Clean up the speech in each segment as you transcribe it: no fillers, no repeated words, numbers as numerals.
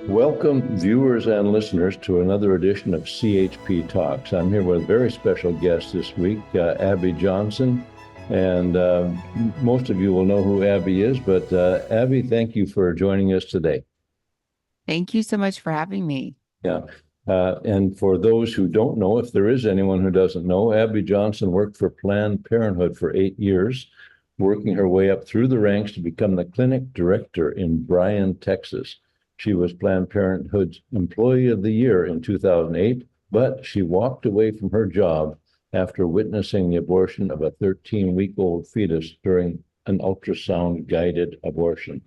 Welcome, viewers and listeners, to another edition of CHP Talks. I'm here with a very special guest this week, Abby Johnson. And most of you will know who Abby is, but Abby, thank you for joining us today. Thank you so much for having me. Yeah. And for those who don't know, if there is anyone who doesn't know, Abby Johnson worked for Planned Parenthood for 8 years, working her way up through the ranks to become the clinic director in Bryan, Texas. She was Planned Parenthood's Employee of the Year in 2008, but she walked away from her job after witnessing the abortion of a 13-week-old fetus during an ultrasound-guided abortion.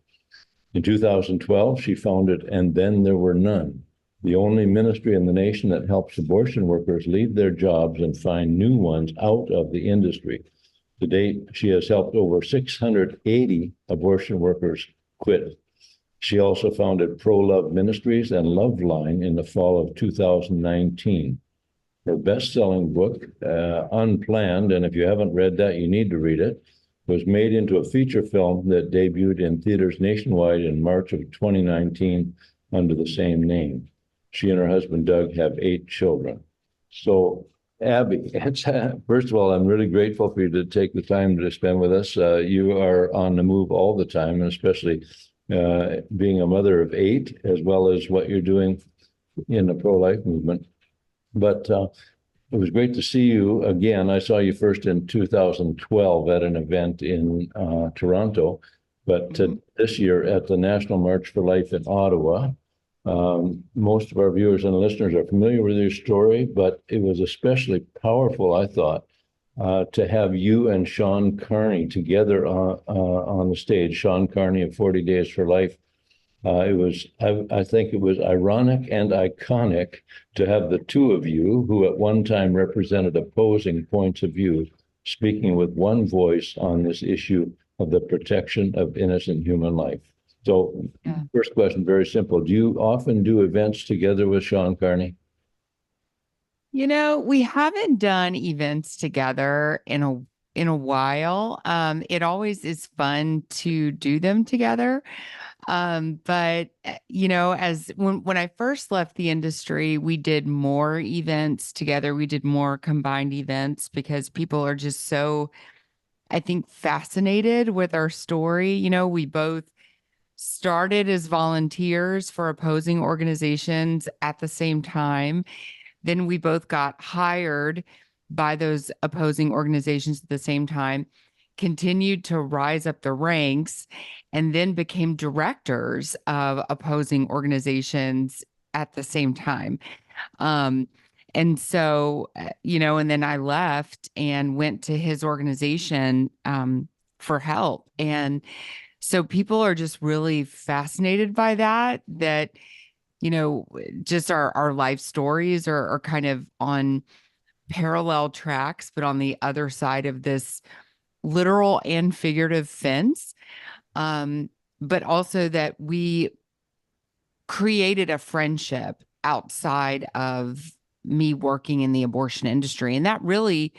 In 2012, she founded And Then There Were None, the only ministry in the nation that helps abortion workers leave their jobs and find new ones out of the industry. To date, she has helped over 680 abortion workers quit. She also founded Pro Love Ministries and Loveline in the fall of 2019. Her best-selling book, Unplanned, and if you haven't read that, you need to read it, was made into a feature film that debuted in theaters nationwide in March of 2019 under the same name. She and her husband, Doug, have 8 children. So, Abby, first of all, I'm really grateful for you to take the time to spend with us. You are on the move all the time, and especially being a mother of 8, as well as what you're doing in the pro-life movement. But it was great to see you again. I saw you first in 2012 at an event in Toronto, but this year at the National March for Life in Ottawa. Most of our viewers and listeners are familiar with your story, but it was especially powerful, I thought, to have you and Sean Carney together on the stage. Sean Carney of 40 Days for Life. I think it was ironic and iconic to have the two of you, who at one time represented opposing points of view, speaking with one voice on this issue of the protection of innocent human life. So, First question, very simple. Do you often do events together with Sean Carney? You know, we haven't done events together in a while. It always is fun to do them together. But you know, as when I first left the industry, we did more events together. We did more combined events because people are just so, I think, fascinated with our story. You know, we both started as volunteers for opposing organizations at the same time. Then we both got hired by those opposing organizations at the same time, continued to rise up the ranks, and then became directors of opposing organizations at the same time. And so, you know, and then I left and went to his organization for help. And so people are just really fascinated by that, you know, just our life stories are kind of on parallel tracks, but on the other side of this literal and figurative fence. But also that we created a friendship outside of me working in the abortion industry. And that really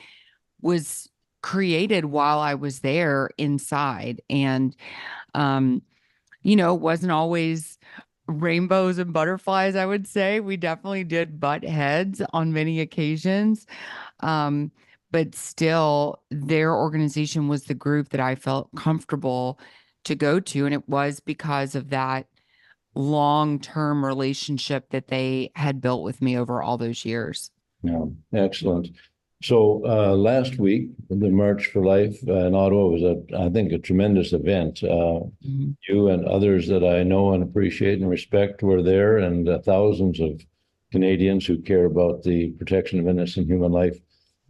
was created while I was there inside. And, you know, it wasn't always rainbows and butterflies, I would say. We definitely did butt heads on many occasions. But still, their organization was the group that I felt comfortable to go to. And it was because of that long-term relationship that they had built with me over all those years. Yeah, excellent. So last week, the March for Life in Ottawa was, I think, a tremendous event. You and others that I know and appreciate and respect were there, and thousands of Canadians who care about the protection of innocent human life.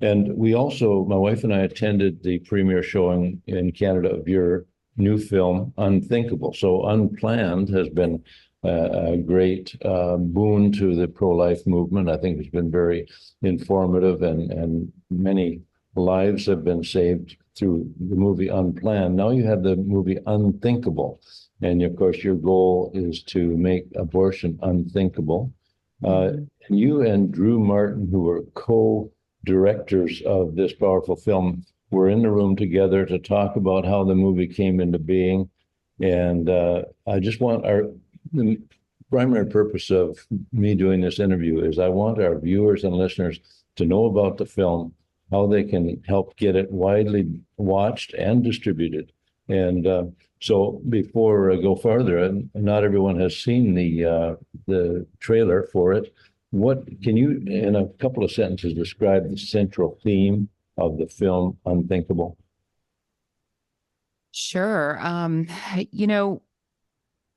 And we also, my wife and I, attended the premiere showing in Canada of your new film, Unthinkable. So Unplanned has been a great boon to the pro-life movement. I think it's been very informative, and many lives have been saved through the movie Unplanned. Now you have the movie Unthinkable. And of course, your goal is to make abortion unthinkable. And you and Drew Martin, who were co-directors of this powerful film, were in the room together to talk about how the movie came into being. And I just want the primary purpose of me doing this interview is I want our viewers and listeners to know about the film, how they can help get it widely watched and distributed. And so before I go further, and not everyone has seen the trailer for it. What can you, in a couple of sentences, describe the central theme of the film Unthinkable? Sure. You know,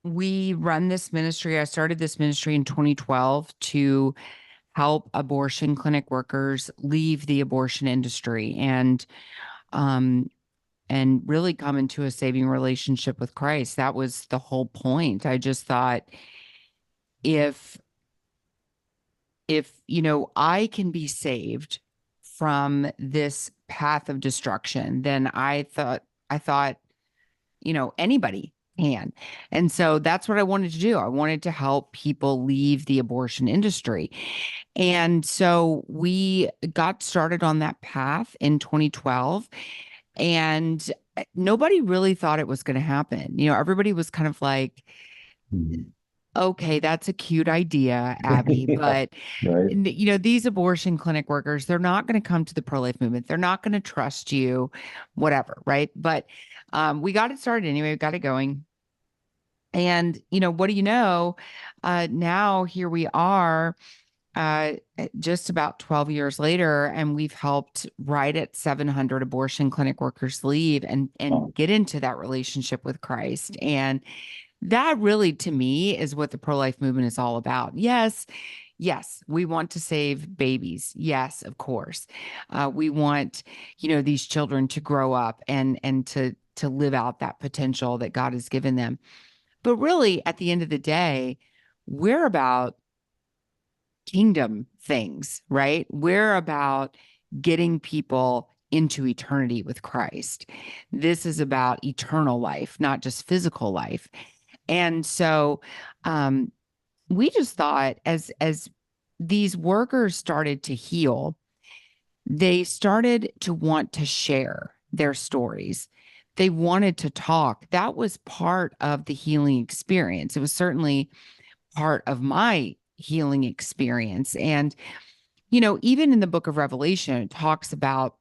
we run this ministry. I started this ministry in 2012 to help abortion clinic workers leave the abortion industry um and really come into a saving relationship with Christ. That was the whole point. I just thought if I can be saved from this path of destruction, then I thought anybody can. And so that's what I wanted to do. I wanted to help people leave the abortion industry. And so we got started on that path in 2012, and nobody really thought it was going to happen. Everybody was kind of like, Mhm. okay, that's a cute idea, Abby, but Right. these abortion clinic workers, they're not going to come to the pro-life movement. They're not going to trust you, whatever, right? But we got it started anyway, we got it going. And what do you know? Now here we are, just about 12 years later, and we've helped right at 700 abortion clinic workers leave and Wow. get into that relationship with Christ. And that really, to me, is what the pro-life movement is all about. Yes, yes, we want to save babies. Yes, of course. We want, these children to grow up and to live out that potential that God has given them. But really, at the end of the day, we're about kingdom things, right? We're about getting people into eternity with Christ. This is about eternal life, not just physical life. And so um, we just thought as these workers started to heal, they started to want to share their stories. They wanted to talk. That was part of the healing experience. It was certainly part of my healing experience. And, even in the book of Revelation, it talks about,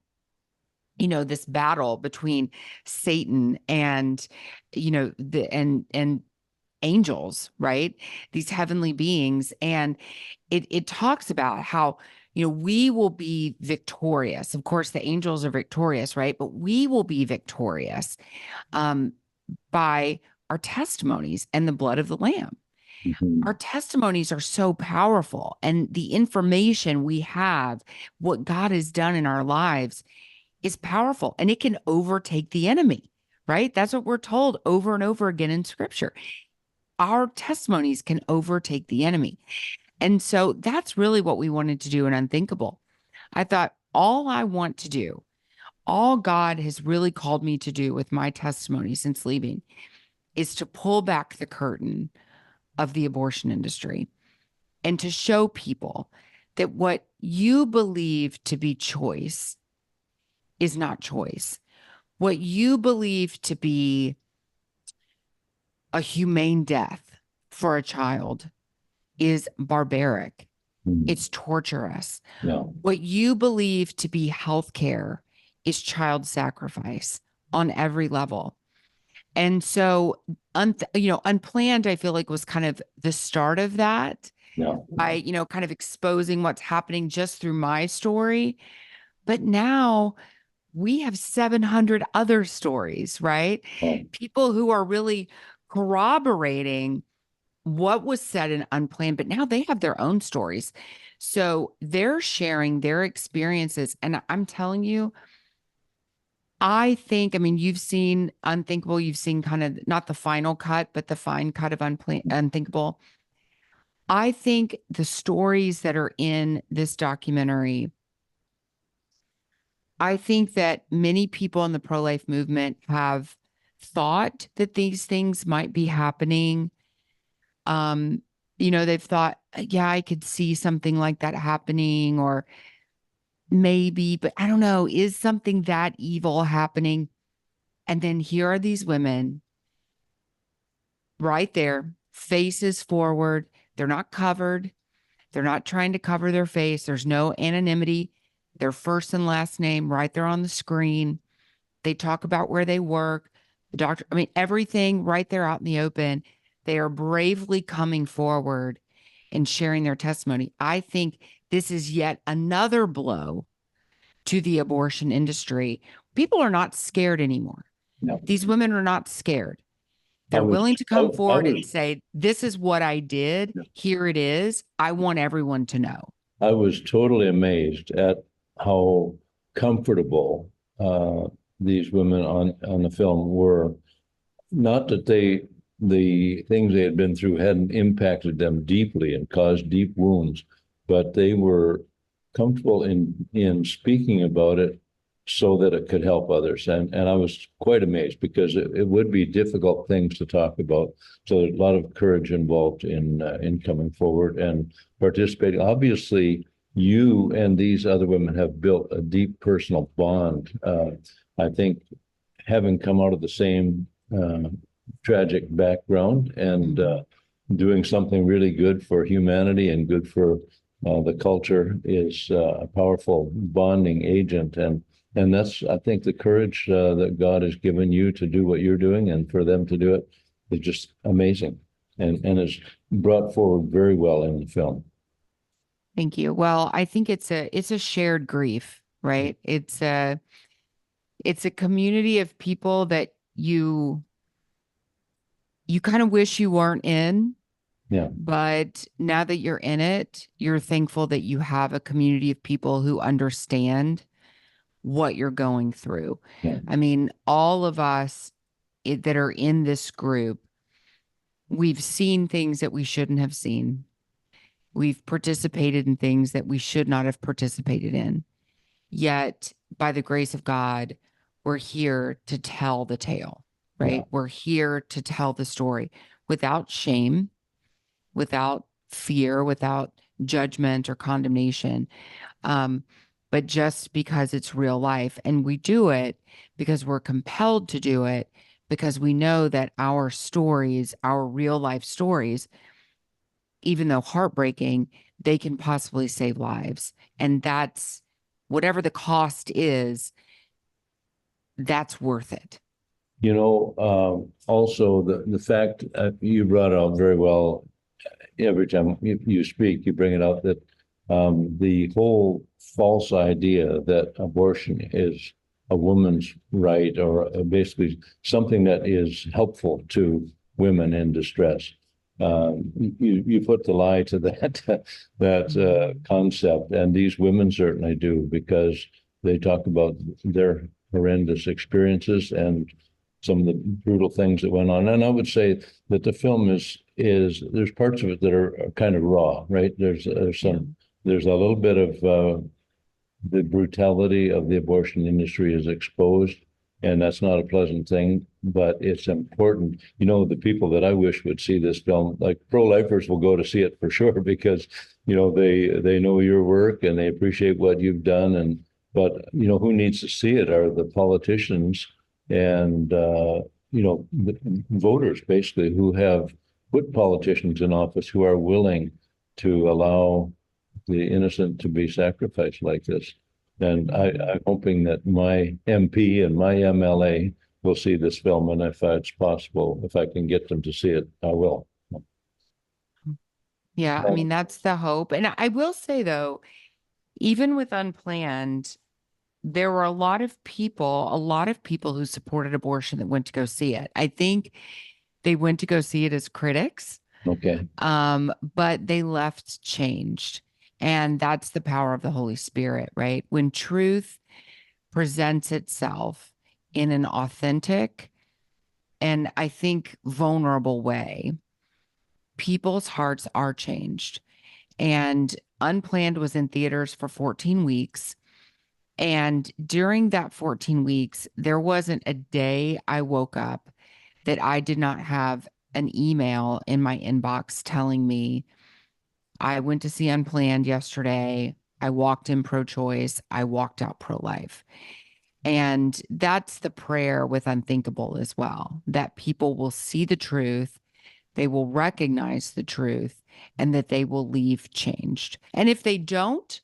this battle between Satan and, and angels, right? These heavenly beings. And it talks about how, we will be victorious. Of course, the angels are victorious, right? But we will be victorious um, by our testimonies and the blood of the Lamb. Mhm. Our testimonies are so powerful, and the information we have, what God has done in our lives, is powerful, and it can overtake the enemy, right? That's what we're told over and over again in scripture. Our testimonies can overtake the enemy. And so that's really what we wanted to do in Unthinkable. I thought, all I want to do, all God has really called me to do with my testimony since leaving, is to pull back the curtain of the abortion industry and to show people that what you believe to be choice is not choice. What you believe to be a humane death for a child is barbaric. Mhm. It's torturous. Yeah. What you believe to be healthcare is child sacrifice on every level. And so, Unplanned, I feel like was kind of the start of that Yeah. by, kind of exposing what's happening just through my story. But now we have 700 other stories, right? Oh, People who are really corroborating what was said in Unplanned, but now they have their own stories. So they're sharing their experiences. And I'm telling you, I think, I mean, you've seen Unthinkable, you've seen kind of not the final cut, but the fine cut of Unthinkable. I think the stories that are in this documentary, I think that many people in the pro-life movement have thought that these things might be happening. Um, they've thought, yeah, I could see something like that happening, or maybe, but I don't know, is something that evil happening? And then here are these women right there faces forward. They're not covered. They're not trying to cover their face. There's no anonymity. Their first and last name right there on the screen. They talk about where they work, the doctor, I mean, everything right there out in the open. They are bravely coming forward and sharing their testimony. I think this is yet another blow to the abortion industry. People are not scared anymore. No. These women are not scared. They're willing to come forward and say, this is what I did. Yeah. Here it is. I want everyone to know. I was totally amazed at how comfortable these women on the film were. Not that the things they had been through hadn't impacted them deeply and caused deep wounds, but they were comfortable in speaking about it so that it could help others. And I was quite amazed because it would be difficult things to talk about. So there's a lot of courage involved in coming forward and participating. Obviously, you and these other women have built a deep personal bond. I think having come out of the same tragic background and doing something really good for humanity and good for the culture is a powerful bonding agent. And that's, I think, the courage that God has given you to do what you're doing and for them to do it is just amazing and is brought forward very well in the film. Thank you. Well, I think it's a shared grief, right? It's a community of people that you kind of wish you weren't in. Yeah. But now that you're in it, you're thankful that you have a community of people who understand what you're going through. Yeah. I mean, all of us that are in this group, we've seen things that we shouldn't have seen. We've participated in things that we should not have participated in. Yet, by the grace of God, we're here to tell the tale, right? Yeah. We're here to tell the story without shame, without fear, without judgment or condemnation. But just because it's real life. And we do it because we're compelled to do it because we know that our stories, our real life stories, even though heartbreaking, they can possibly save lives. And that's whatever the cost is, that's worth it. You know, also the fact you brought out very well, every time you speak, you bring it out that the whole false idea that abortion is a woman's right or basically something that is helpful to women in distress. You put the lie to that concept, and these women certainly do because they talk about their horrendous experiences and some of the brutal things that went on. And I would say that the film is there's parts of it that are kind of raw, right? There's a little bit of the brutality of the abortion industry is exposed, and that's not a pleasant thing, but it's important. You know, the people that I wish would see this film, like pro-lifers will go to see it for sure because, you know, they know your work and they appreciate what you've done. But, you know, who needs to see it are the politicians and, you know, the voters basically who have put politicians in office who are willing to allow the innocent to be sacrificed like this. And I'm hoping that my MP and my MLA will see this film, and if it's possible, if I can get them to see it, I will. Yeah, I mean, that's the hope. And I will say, though, even with Unplanned, there were a lot of people who supported abortion that went to go see it. I think they went to go see it as critics. Okay. But they left changed. And that's the power of the Holy Spirit, right? When truth presents itself in an authentic and I think vulnerable way, people's hearts are changed. And Unplanned was in theaters for 14 weeks. And during that 14 weeks, there wasn't a day I woke up that I did not have an email in my inbox telling me, I went to see Unplanned yesterday. I walked in pro-choice. I walked out pro-life. And that's the prayer with Unthinkable as well, that people will see the truth, they will recognize the truth, and that they will leave changed. And if they don't,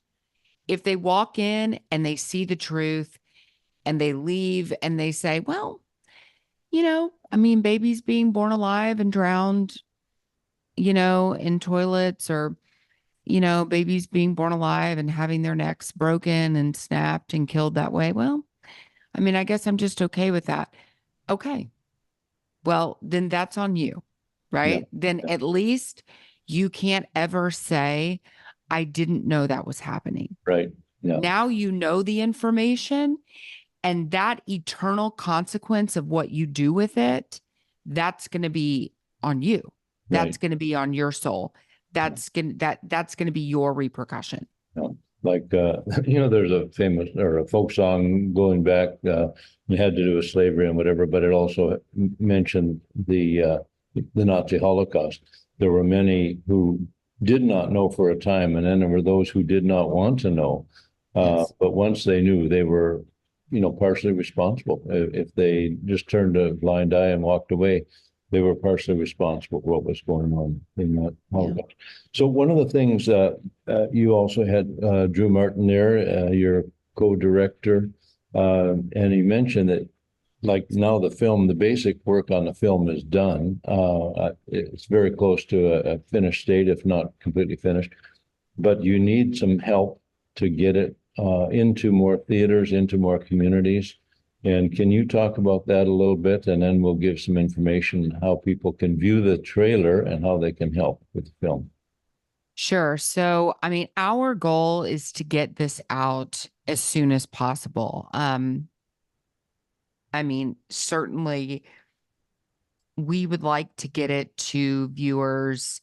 if they walk in and they see the truth and they leave and they say, well, I mean, babies being born alive and drowned, in toilets, or, babies being born alive and having their necks broken and snapped and killed that way. Well, I mean, I guess I'm just okay with that. Okay. Well, then that's on you, Yeah. right? Then at least you can't ever say, I didn't know that was happening. Right. Yeah. Now you know the information, and that eternal consequence of what you do with it, that's going to be on you. That's Right. going to be on your soul. That's going to be your repercussion. Yeah. Like, there's a famous or a folk song going back, it had to do with slavery and whatever, but it also mentioned the Nazi Holocaust. There were many who did not know for a time, and then there were those who did not want to know. Yes. But once they knew, they were, partially responsible. If they just turned a blind eye and walked away, they were partially responsible for what was going on in that Holocaust. Yeah. So one of the things you also had Drew Martin there, your co-director, and he mentioned that, like, now the basic work on the film is done. It's very close to a finished state, if not completely finished. But you need some help to get it into more theaters, into more communities. And can you talk about that a little bit? And then we'll give some information how people can view the trailer and how they can help with the film. Sure. So, I mean, our goal is to get this out as soon as possible. I mean, certainly we would like to get it to viewers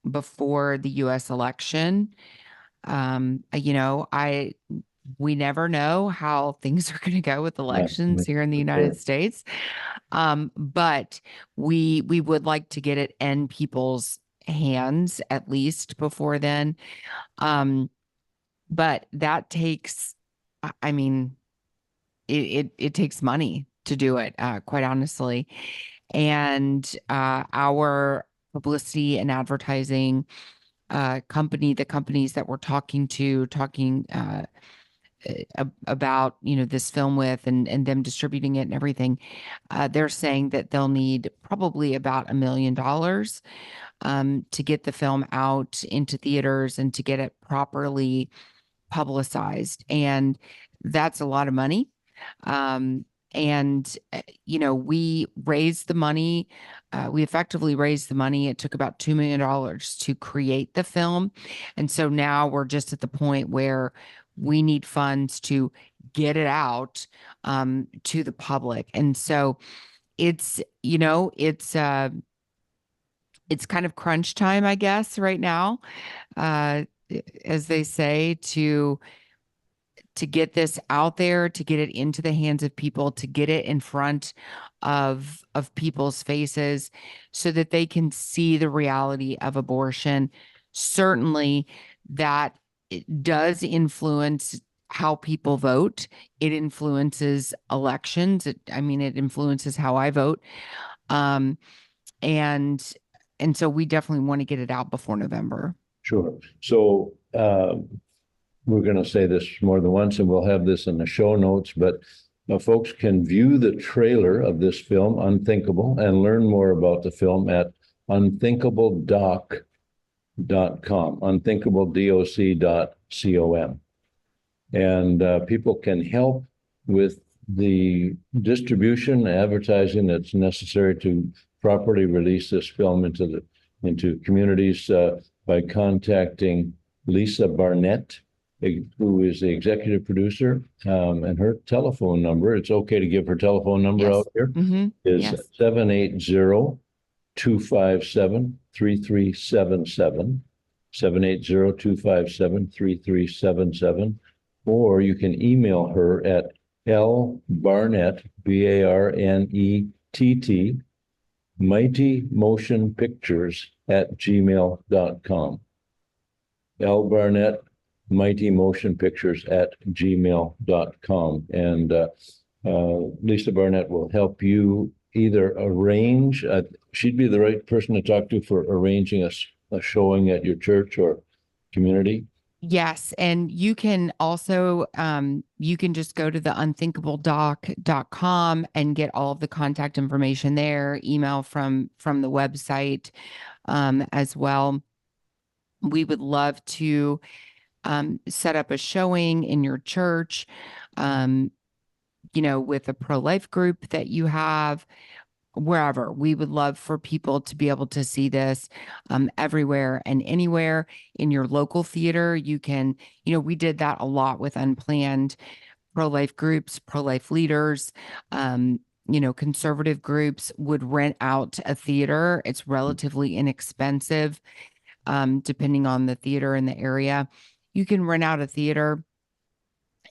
before the US election. We never know how things are going to go with elections here in the United States. But we would like to get it in people's hands at least before then. But that takes, I mean, it takes money to do it, quite honestly. And our publicity and advertising company, the companies that we're talking about, this film with, and them distributing it and everything, they're saying that they'll need probably about $1 million to get the film out into theaters and to get it properly publicized. And that's a lot of money. We raised the money. We effectively raised the money. It took about $2 million to create the film. And so now we're just at the point where we need funds to get it out to the public. And so it's kind of crunch time, I guess, right now, as they say, to get this out there, to get it into the hands of people, to get it in front of people's faces so that they can see the reality of abortion. Certainly that it does influence how people vote. It influences elections. It influences how I vote. And so we definitely want to get it out before November. Sure. So we're going to say this more than once, and we'll have this in the show notes, but folks can view the trailer of this film, Unthinkable, and learn more about the film at unthinkabledoc.com, unthinkabledoc.com. And people can help with the distribution, advertising that's necessary to properly release this film into communities by contacting Lisa Barnett, who is the executive producer, and her telephone number, it's okay to give her telephone number out here, is 780-257-3377, 780-257-3377, or you can email her at lbarnett, BARNETT, mightymotionpictures@gmail.com. lbarnett, mightymotionpictures@gmail.com. And Lisa Barnett will help you either arrange, she'd be the right person to talk to for arranging a showing at your church or community? Yes. And you can also, you can just go to the unthinkabledoc.com and get all of the contact information there, email from the website, as well. We would love to, set up a showing in your church, with a pro-life group that you have, wherever. We would love for people to be able to see this, everywhere and anywhere. In your local theater. You can, we did that a lot with Unplanned, pro-life groups, pro-life leaders, conservative groups would rent out a theater. It's relatively inexpensive, depending on the theater in the area. You can rent out a theater,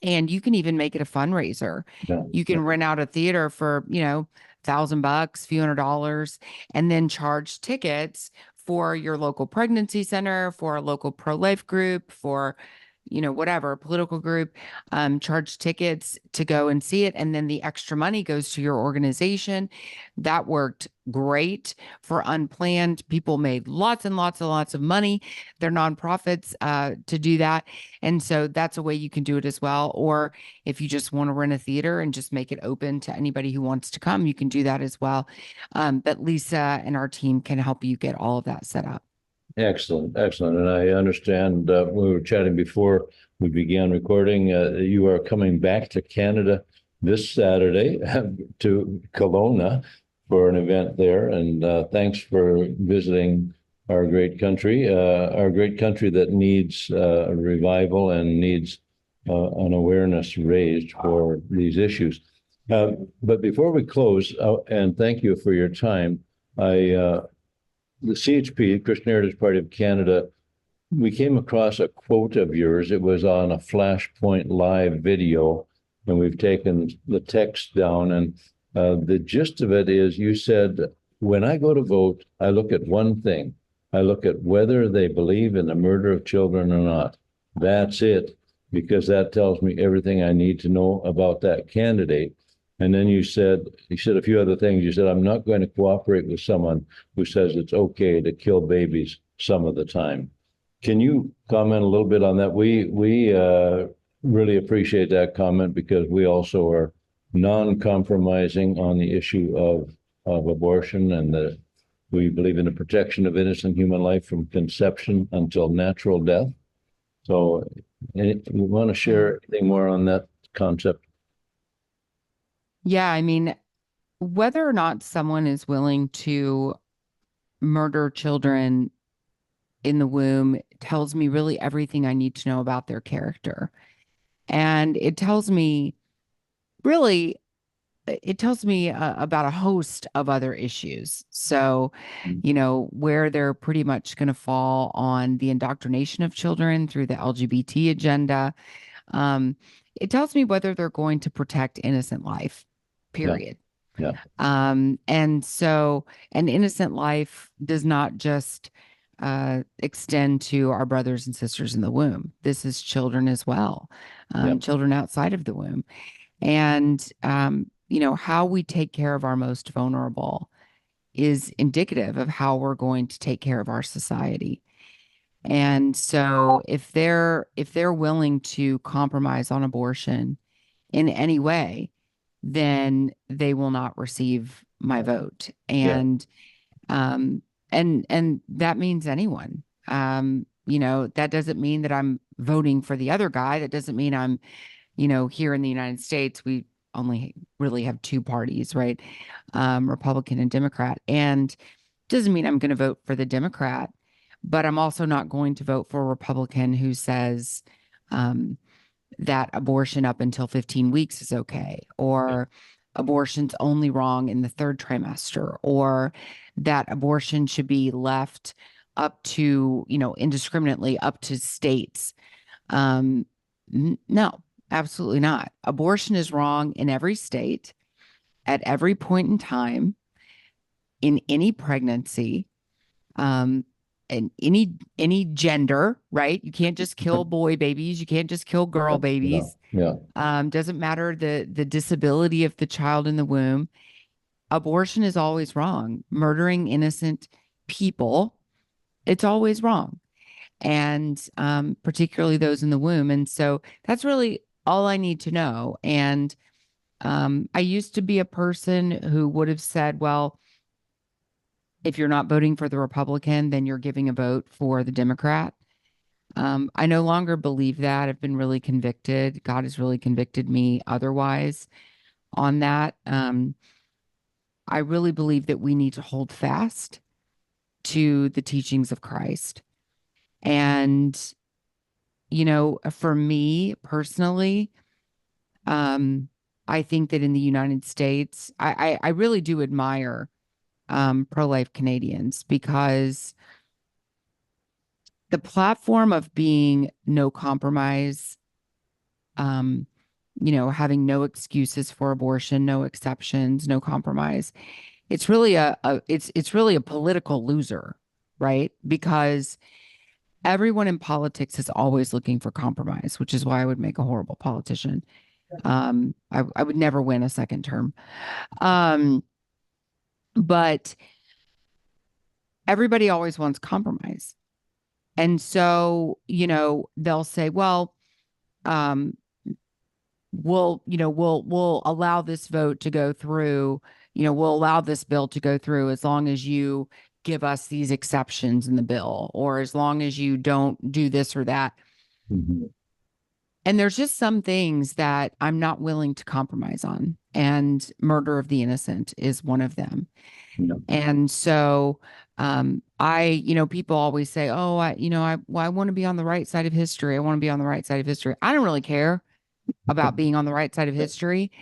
and you can even make it a fundraiser. Yeah. You can rent out a theater for, $1,000, few $100s, and then charge tickets for your local pregnancy center, for a local pro-life group, for, whatever political group, charge tickets to go and see it. And then the extra money goes to your organization. That worked great for Unplanned. People made lots and lots and lots of money. They're nonprofits, to do that. And so that's a way you can do it as well. Or if you just want to rent a theater and just make it open to anybody who wants to come, you can do that as well. But Lisa and our team can help you get all of that set up. Excellent, excellent. And I understand, we were chatting before we began recording, you are coming back to Canada this Saturday to Kelowna for an event there. And thanks for visiting our great country that needs a revival and needs an awareness raised for these issues. But before we close, and thank you for your time, the CHP, Christian Heritage Party of Canada, we came across a quote of yours. It was on a Flashpoint Live video, and we've taken the text down. And the gist of it is, you said, when I go to vote, I look at one thing. I look at whether they believe in the murder of children or not. That's it, because that tells me everything I need to know about that candidate. And then you said a few other things. You said, I'm not going to cooperate with someone who says it's okay to kill babies some of the time. Can you comment a little bit on that? We really appreciate that comment, because we also are non-compromising on the issue of abortion, and we believe in the protection of innocent human life from conception until natural death. So you want to share anything more on that concept? Yeah, I mean, whether or not someone is willing to murder children in the womb tells me really everything I need to know about their character. And it tells me really, about a host of other issues. So, where they're pretty much going to fall on the indoctrination of children through the LGBT agenda. It tells me whether they're going to protect innocent life, period. Yeah. And so an innocent life does not just extend to our brothers and sisters in the womb. This is children as well, children outside of the womb. And, how we take care of our most vulnerable is indicative of how we're going to take care of our society. And so if they're willing to compromise on abortion in any way, then they will not receive my vote. And and that means anyone. That doesn't mean that I'm voting for the other guy. That doesn't mean I'm, here in the United States, we only really have two parties, right? Republican and Democrat. And doesn't mean I'm going to vote for the Democrat, but I'm also not going to vote for a Republican who says that abortion up until 15 weeks is okay, or abortion's only wrong in the third trimester, or that abortion should be left up to, indiscriminately up to states. No, absolutely not. Abortion is wrong in every state, at every point in time, in any pregnancy, and any gender, right? You can't just kill boy babies. You can't just kill girl babies. Yeah. Doesn't matter the disability of the child in the womb. abortion is always wrong. Murdering innocent people, it's always wrong. And particularly those in the womb. And so that's really all I need to know. And I used to be a person who would have said, well, if you're not voting for the Republican, then you're giving a vote for the Democrat. I no longer believe that. I've been really convicted. God has really convicted me otherwise on that. I really believe that we need to hold fast to the teachings of Christ. And, for me personally, I think that in the United States, I really do admire pro-life Canadians, because the platform of being no compromise, having no excuses for abortion, no exceptions, no compromise. It's really it's really a political loser, right? Because everyone in politics is always looking for compromise, which is why I would make a horrible politician. I would never win a second term. But everybody always wants compromise. And so, they'll say, well, we'll allow this vote to go through, we'll allow this bill to go through as long as you give us these exceptions in the bill, or as long as you don't do this or that. Mm-hmm. And there's just some things that I'm not willing to compromise on. And murder of the innocent is one of them. Yeah. And so people always say, oh, I want to be on the right side of history. I want to be on the right side of history. I don't really care about being on the right side of history.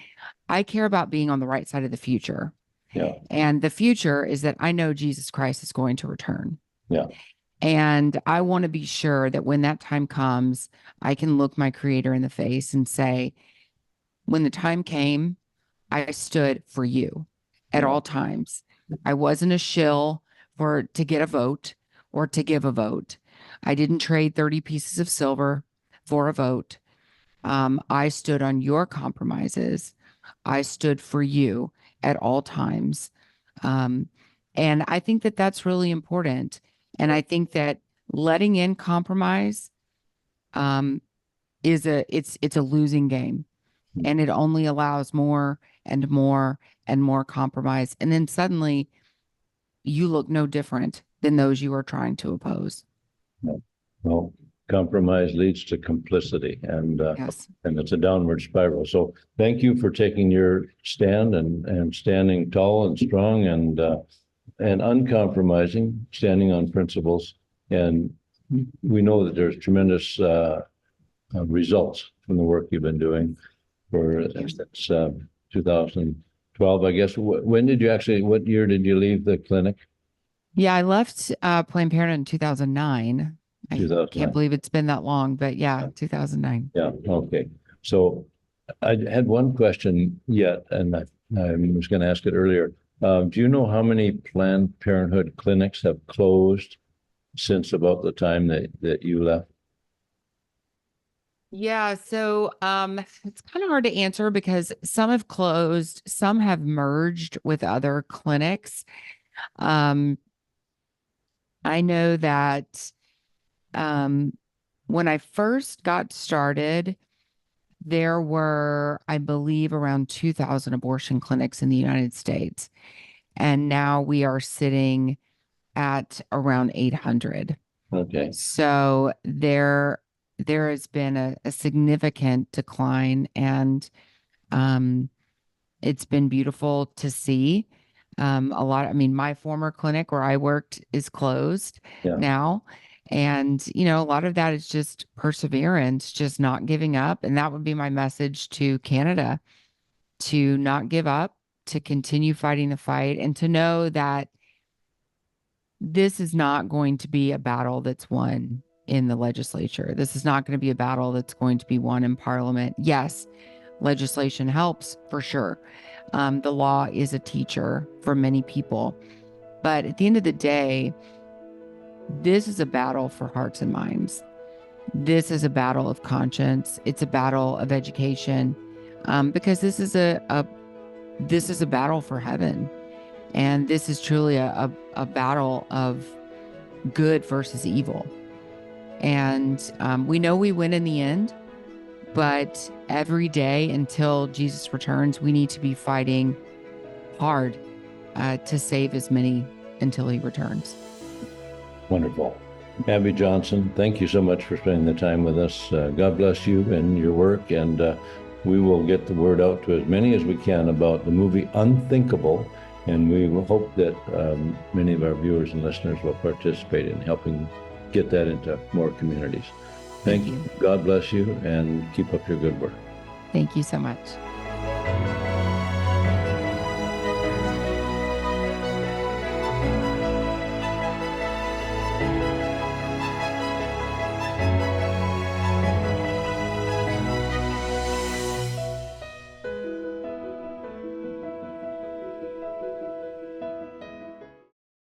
I care about being on the right side of the future. Yeah. And the future is that I know Jesus Christ is going to return. Yeah. And I want to be sure that when that time comes, I can look my Creator in the face and say, when the time came, I stood for you at all times. I wasn't a shill to get a vote or to give a vote. I didn't trade 30 pieces of silver for a vote. I stood on your compromises. I stood for you at all times. And I think that that's really important. And I think that letting in compromise it's a losing game, and it only allows more and more and more compromise. And then suddenly you look no different than those you are trying to oppose. Well, compromise leads to complicity, and Yes. and it's a downward spiral. So thank you for taking your stand and standing tall and strong and uncompromising, standing on principles. And we know that there's tremendous results from the work you've been doing for since 2012, I guess. What year did you leave the clinic? Yeah, I left Planned Parenthood in 2009. I 2009. can't believe it's been that long, but yeah, 2009. Yeah, okay. So I had one question yet, and I was going to ask it earlier. Do you know how many Planned Parenthood clinics have closed since about the time that you left? Yeah, so it's kind of hard to answer because some have closed, some have merged with other clinics. I know that when I first got started, there were, I believe, around 2,000 abortion clinics in the United States. And now we are sitting at around 800. Okay. So there has been a significant decline, and it's been beautiful to see. My former clinic where I worked is closed now. And, a lot of that is just perseverance, just not giving up. And that would be my message to Canada, to not give up, to continue fighting the fight, and to know that this is not going to be a battle that's won in the legislature. This is not going to be a battle that's going to be won in Parliament. Yes, legislation helps for sure. The law is a teacher for many people. But at the end of the day, this is a battle for hearts and minds. This is a battle of conscience. It's a battle of education, because this is a battle for heaven. And this is truly a battle of good versus evil. And we know we win in the end, but every day until Jesus returns, we need to be fighting hard to save as many until he returns. Wonderful. Abby Johnson, thank you so much for spending the time with us. God bless you and your work, and we will get the word out to as many as we can about the movie Unthinkable, and we will hope that many of our viewers and listeners will participate in helping get that into more communities. Thank you. God bless you, and keep up your good work. Thank you so much.